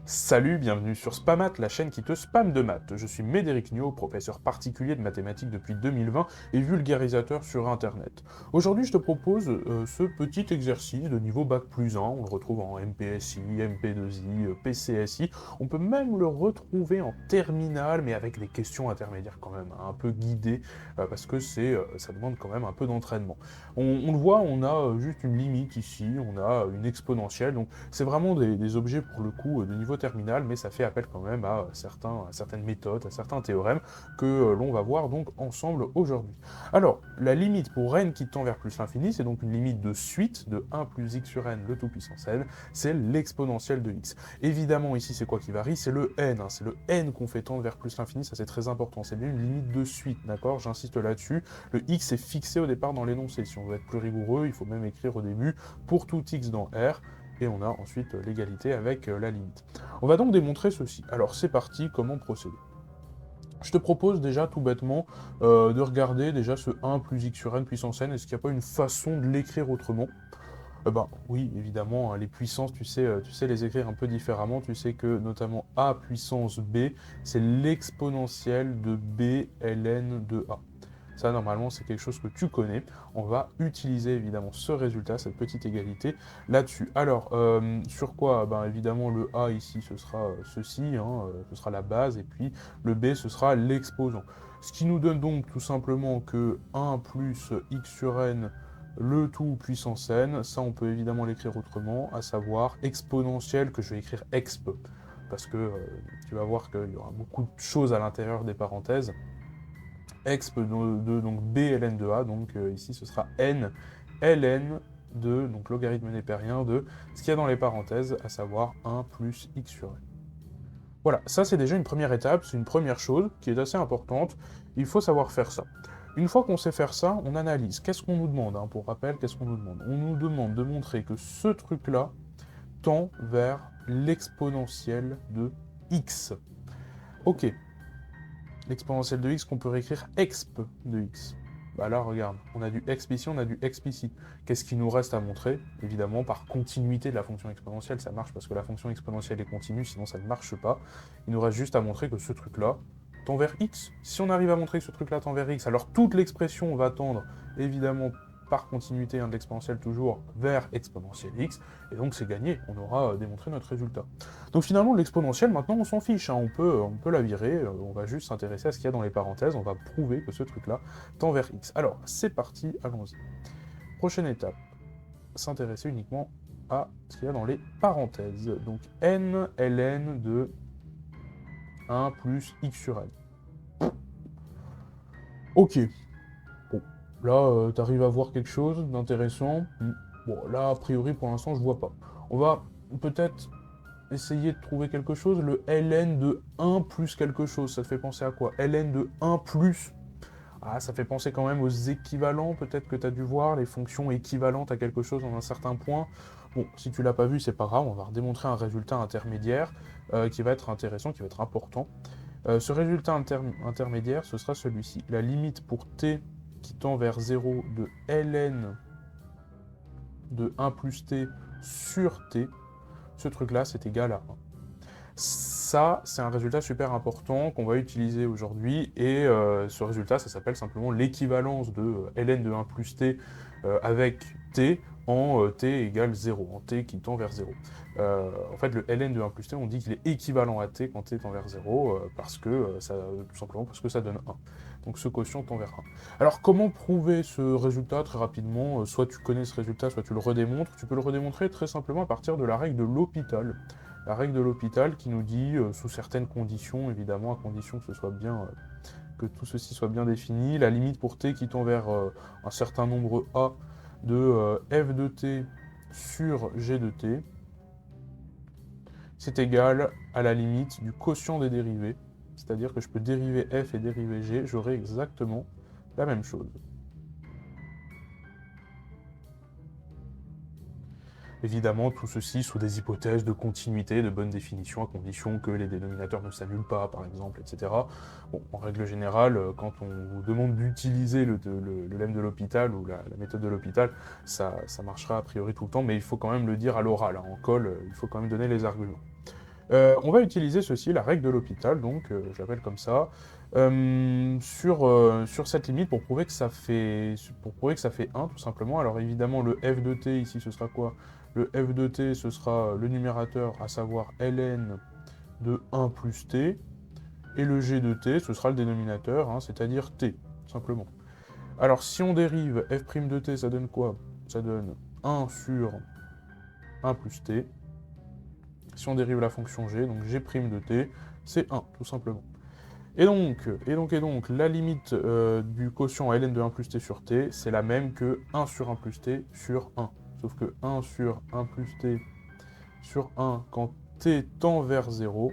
Salut, bienvenue sur Spamat, la chaîne qui te spamme de maths. Je suis Médéric Niot, professeur particulier de mathématiques depuis 2020 et vulgarisateur sur Internet. Aujourd'hui, je te propose ce petit exercice de niveau Bac plus 1. On le retrouve en MPSI, MP2I, PCSI. On peut même le retrouver en terminale, mais avec des questions intermédiaires quand même, hein, un peu guidées, parce que ça demande quand même un peu d'entraînement. On le voit, on a juste une limite ici, on a une exponentielle, donc c'est vraiment des objets pour le coup de niveau terminal, mais ça fait appel quand même à certaines méthodes, à certains théorèmes que l'on va voir donc ensemble aujourd'hui. Alors, la limite pour n qui tend vers plus l'infini, c'est donc une limite de suite de 1 plus x sur n, le tout puissance n, c'est l'exponentielle de x. Évidemment, ici, c'est quoi qui varie? C'est le n, hein, c'est le n qu'on fait tendre vers plus l'infini, ça c'est très important, c'est bien une limite de suite, d'accord? J'insiste là-dessus, le x est fixé au départ dans l'énoncé, si on veut être plus rigoureux, il faut même écrire au début pour tout x dans R, et on a ensuite l'égalité avec la limite. On va donc démontrer ceci. Alors c'est parti, comment procéder? Je te propose déjà tout bêtement de regarder déjà ce 1 plus x sur n puissance n, est-ce qu'il n'y a pas une façon de l'écrire autrement? Ben oui, évidemment, hein, les puissances, tu sais les écrire un peu différemment, tu sais que notamment a puissance b, c'est l'exponentielle de b ln de a. Ça, normalement, c'est quelque chose que tu connais. On va utiliser, évidemment, ce résultat, cette petite égalité, là-dessus. Alors, sur quoi? Ben, évidemment, le A, ici, ce sera ceci, hein, ce sera la base, et puis le B, ce sera l'exposant. Ce qui nous donne donc tout simplement que 1 plus x sur n, le tout puissance n, ça, on peut évidemment l'écrire autrement, à savoir exponentielle, que je vais écrire exp, parce que tu vas voir qu'il y aura beaucoup de choses à l'intérieur des parenthèses, exp de donc b ln de a, donc ici ce sera n ln de, donc logarithme népérien de ce qu'il y a dans les parenthèses, à savoir 1 plus x sur n. Voilà, ça c'est déjà une première étape, c'est une première chose qui est assez importante, il faut savoir faire ça. Une fois qu'on sait faire ça, on analyse. Qu'est-ce qu'on nous demande, hein? Pour rappel, qu'est-ce qu'on nous demande? On nous demande de montrer que ce truc-là tend vers l'exponentielle de x. Ok, l'exponentielle de x qu'on peut réécrire exp de x. Bah là, regarde, on a du exp ici, on a du exp ici. Qu'est-ce qu'il nous reste à montrer? Évidemment, par continuité de la fonction exponentielle, ça marche parce que la fonction exponentielle est continue, sinon ça ne marche pas. Il nous reste juste à montrer que ce truc-là tend vers x. Si on arrive à montrer que ce truc-là tend vers x, alors toute l'expression va tendre, évidemment, par continuité de l'exponentielle toujours, vers exponentielle x, et donc c'est gagné, on aura démontré notre résultat. Donc finalement, l'exponentielle, maintenant, on s'en fiche, hein, on peut la virer, on va juste s'intéresser à ce qu'il y a dans les parenthèses, on va prouver que ce truc-là tend vers x. Alors, c'est parti, allons-y. Prochaine étape, s'intéresser uniquement à ce qu'il y a dans les parenthèses. Donc n ln de 1 plus x sur n. Ok. Bon, là, t'arrives à voir quelque chose d'intéressant. Bon, là, a priori, pour l'instant, je vois pas. On va peut-être essayer de trouver quelque chose. Le ln de 1 plus quelque chose, ça te fait penser à quoi? Ln de 1 plus... Ah, ça fait penser quand même aux équivalents, peut-être que tu as dû voir, les fonctions équivalentes à quelque chose dans un certain point. Bon, si tu l'as pas vu, c'est pas grave, on va redémontrer un résultat intermédiaire qui va être intéressant, qui va être important. Ce résultat intermédiaire, ce sera celui-ci. La limite pour t qui tend vers 0 de ln de 1 plus t sur t, ce truc-là, c'est égal à 1. Ça, c'est un résultat super important qu'on va utiliser aujourd'hui, et ce résultat, ça s'appelle simplement l'équivalence de ln de 1 plus t avec t en t égale 0, en t qui tend vers 0. En fait, le ln de 1 plus t, on dit qu'il est équivalent à t quand t tend vers 0, parce que tout simplement parce que ça donne 1. Donc ce quotient tend vers 1. Alors comment prouver ce résultat très rapidement? Soit tu connais ce résultat, soit tu le redémontres. Tu peux le redémontrer très simplement à partir de la règle de L'Hopital. La règle de L'Hopital qui nous dit, sous certaines conditions, évidemment, à condition que ce soit bien, que tout ceci soit bien défini, la limite pour t qui tend vers un certain nombre a de f de t sur g de t, c'est égal à la limite du quotient des dérivés, c'est-à-dire que je peux dériver f et dériver g, j'aurai exactement la même chose. Évidemment, tout ceci sous des hypothèses de continuité, de bonne définition, à condition que les dénominateurs ne s'annulent pas, par exemple, etc. Bon, en règle générale, quand on vous demande d'utiliser le lemme de L'Hopital ou la méthode de L'Hopital, ça marchera a priori tout le temps, mais il faut quand même le dire à l'oral, hein. En colle, il faut quand même donner les arguments. On va utiliser ceci, la règle de l'hôpital, donc j'appelle comme ça, sur cette limite pour prouver que ça fait, 1, tout simplement. Alors évidemment, le f de t, ici, ce sera quoi? Le f de t, ce sera le numérateur, à savoir ln de 1 plus t, et le g de t, ce sera le dénominateur, hein, c'est-à-dire t, tout simplement. Alors si on dérive f' de t, ça donne quoi? Ça donne 1 sur 1 plus t. Si on dérive la fonction g, donc g' de t, c'est 1, tout simplement. Et donc, la limite du quotient ln de 1 plus t sur t, c'est la même que 1 sur 1 plus t sur 1. Sauf que 1 sur 1 plus t sur 1, quand t tend vers 0,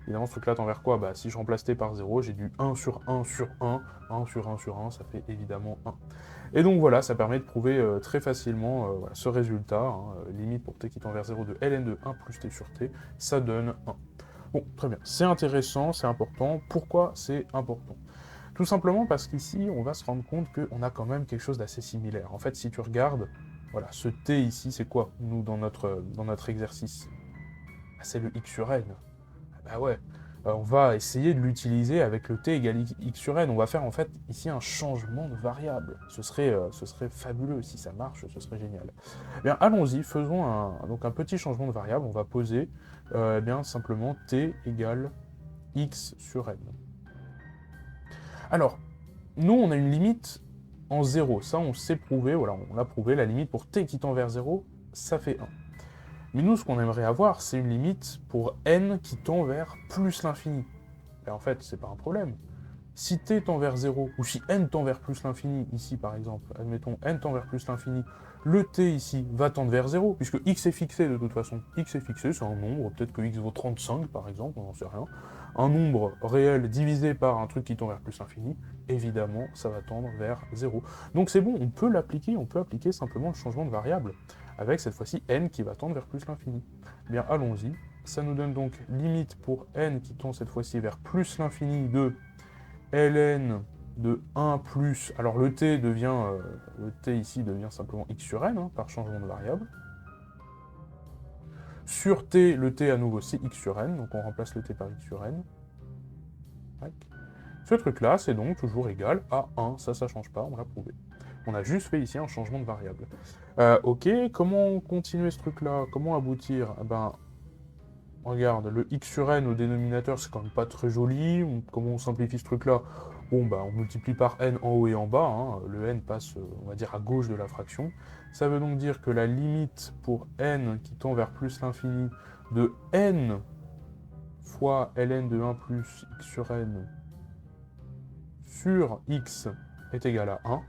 évidemment ce truc-là tend vers quoi? Bah si je remplace t par 0, j'ai du 1 sur 1 sur 1, 1 sur 1 sur 1, ça fait évidemment 1. Et donc voilà, ça permet de prouver très facilement voilà, ce résultat, hein, limite pour t qui tend vers 0 de ln de 1 plus t sur t, ça donne 1. Bon, très bien, c'est intéressant, c'est important. Pourquoi c'est important? Tout simplement parce qu'ici, on va se rendre compte qu'on a quand même quelque chose d'assez similaire. En fait, si tu regardes, voilà, ce t ici, c'est quoi, nous, dans notre exercice? Bah, c'est le x sur n. Bah ouais, on va essayer de l'utiliser avec le t égale x sur n. On va faire en fait ici un changement de variable. Ce serait fabuleux si ça marche, ce serait génial. Eh bien, allons-y, faisons un petit changement de variable. On va poser eh bien, simplement t égale x sur n. Alors, nous, on a une limite en 0. Ça, on sait prouver, voilà, on l'a prouvé. La limite pour t qui tend vers 0, ça fait 1. Mais nous, ce qu'on aimerait avoir, c'est une limite pour n qui tend vers plus l'infini. Et en fait, c'est pas un problème. Si t tend vers 0, ou si n tend vers plus l'infini, ici par exemple, admettons n tend vers plus l'infini, le t ici va tendre vers 0, puisque x est fixé de toute façon. X est fixé, c'est un nombre, peut-être que x vaut 35 par exemple, on n'en sait rien. Un nombre réel divisé par un truc qui tend vers plus l'infini, évidemment, ça va tendre vers 0. Donc c'est bon, on peut appliquer simplement le changement de variable, avec cette fois-ci n qui va tendre vers plus l'infini. Eh bien, allons-y. Ça nous donne donc limite pour n qui tend cette fois-ci vers plus l'infini de ln de 1 plus... Alors le t ici devient simplement x sur n, hein, par changement de variable. Sur t, le t à nouveau c'est x sur n, donc on remplace le t par x sur n. Ce truc-là, c'est donc toujours égal à 1, ça change pas, on l'a prouvé. On a juste fait ici un changement de variable. Ok, comment continuer ce truc-là? Comment aboutir? Ben, regarde, le x sur n au dénominateur, c'est quand même pas très joli. Comment on simplifie ce truc-là? Bon, bah, on multiplie par n en haut et en bas. Hein. Le n passe, on va dire, à gauche de la fraction. Ça veut donc dire que la limite pour n qui tend vers plus l'infini de n fois ln de 1 plus x sur n sur x est égal à 1.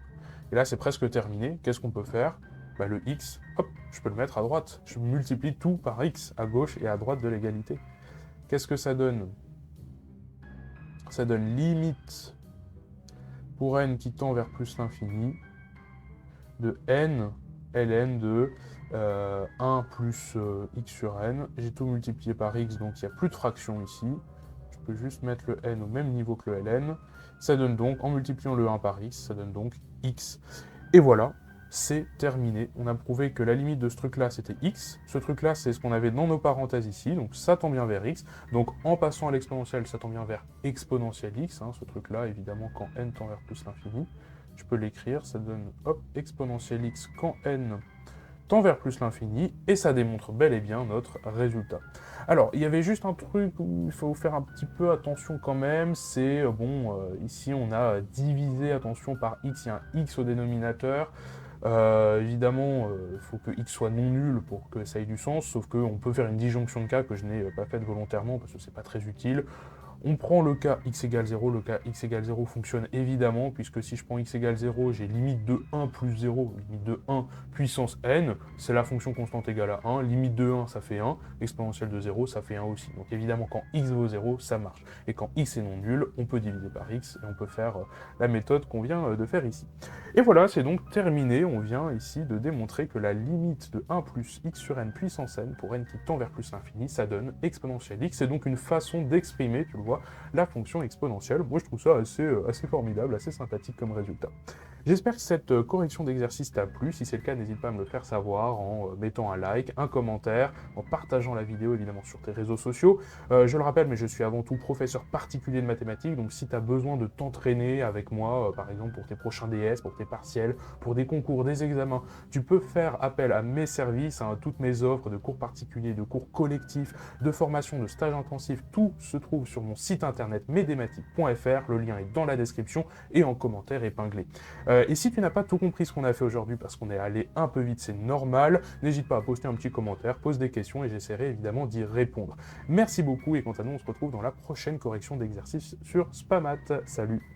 Et là, c'est presque terminé. Qu'est-ce qu'on peut faire? Bah, le x, hop, je peux le mettre à droite. Je multiplie tout par x, à gauche et à droite de l'égalité. Qu'est-ce que ça donne? Ça donne limite pour n qui tend vers plus l'infini de n ln de 1 plus x sur n. J'ai tout multiplié par x, donc il n'y a plus de fraction ici. Je peux juste mettre le n au même niveau que le ln. Ça donne donc, en multipliant le 1 par x, ça donne donc x. Et voilà, c'est terminé. On a prouvé que la limite de ce truc-là, c'était x. Ce truc-là, c'est ce qu'on avait dans nos parenthèses ici, donc ça tend bien vers x. Donc en passant à l'exponentielle, ça tend bien vers exponentielle x. Hein, ce truc-là, évidemment, quand n tend vers plus l'infini. Je peux l'écrire, ça donne, hop, exponentielle x quand n tend vers plus l'infini, et ça démontre bel et bien notre résultat. Alors, il y avait juste un truc où il faut faire un petit peu attention quand même, c'est, bon, ici on a divisé, attention, par x, il y a un x au dénominateur. Évidemment, il faut que x soit non nul pour que ça ait du sens, sauf qu'on peut faire une disjonction de cas que je n'ai pas faite volontairement, parce que c'est pas très utile. On prend le cas x égale 0, le cas x égale 0 fonctionne évidemment, puisque si je prends x égale 0, j'ai limite de 1 plus 0, limite de 1 puissance n, c'est la fonction constante égale à 1, limite de 1 ça fait 1, exponentielle de 0 ça fait 1 aussi. Donc évidemment quand x vaut 0, ça marche. Et quand x est non nul, on peut diviser par x, et on peut faire la méthode qu'on vient de faire ici. Et voilà, c'est donc terminé, on vient ici de démontrer que la limite de 1 plus x sur n puissance n, pour n qui tend vers plus l'infini, ça donne exponentielle x, c'est donc une façon d'exprimer, tu le vois, la fonction exponentielle. Moi je trouve ça assez formidable, assez sympathique comme résultat. J'espère que cette correction d'exercice t'a plu. Si c'est le cas, n'hésite pas à me le faire savoir en mettant un like, un commentaire, en partageant la vidéo évidemment sur tes réseaux sociaux. Je le rappelle, mais je suis avant tout professeur particulier de mathématiques, donc si tu as besoin de t'entraîner avec moi, par exemple pour tes prochains DS, pour tes partiels, pour des concours, des examens, tu peux faire appel à mes services, à toutes mes offres de cours particuliers, de cours collectifs, de formation, de stages intensifs. Tout se trouve sur mon site internet medematic.fr. Le lien est dans la description et en commentaire épinglé. Et si tu n'as pas tout compris ce qu'on a fait aujourd'hui parce qu'on est allé un peu vite, c'est normal, n'hésite pas à poster un petit commentaire, pose des questions et j'essaierai évidemment d'y répondre. Merci beaucoup et quant à nous, on se retrouve dans la prochaine correction d'exercice sur Spamat. Salut!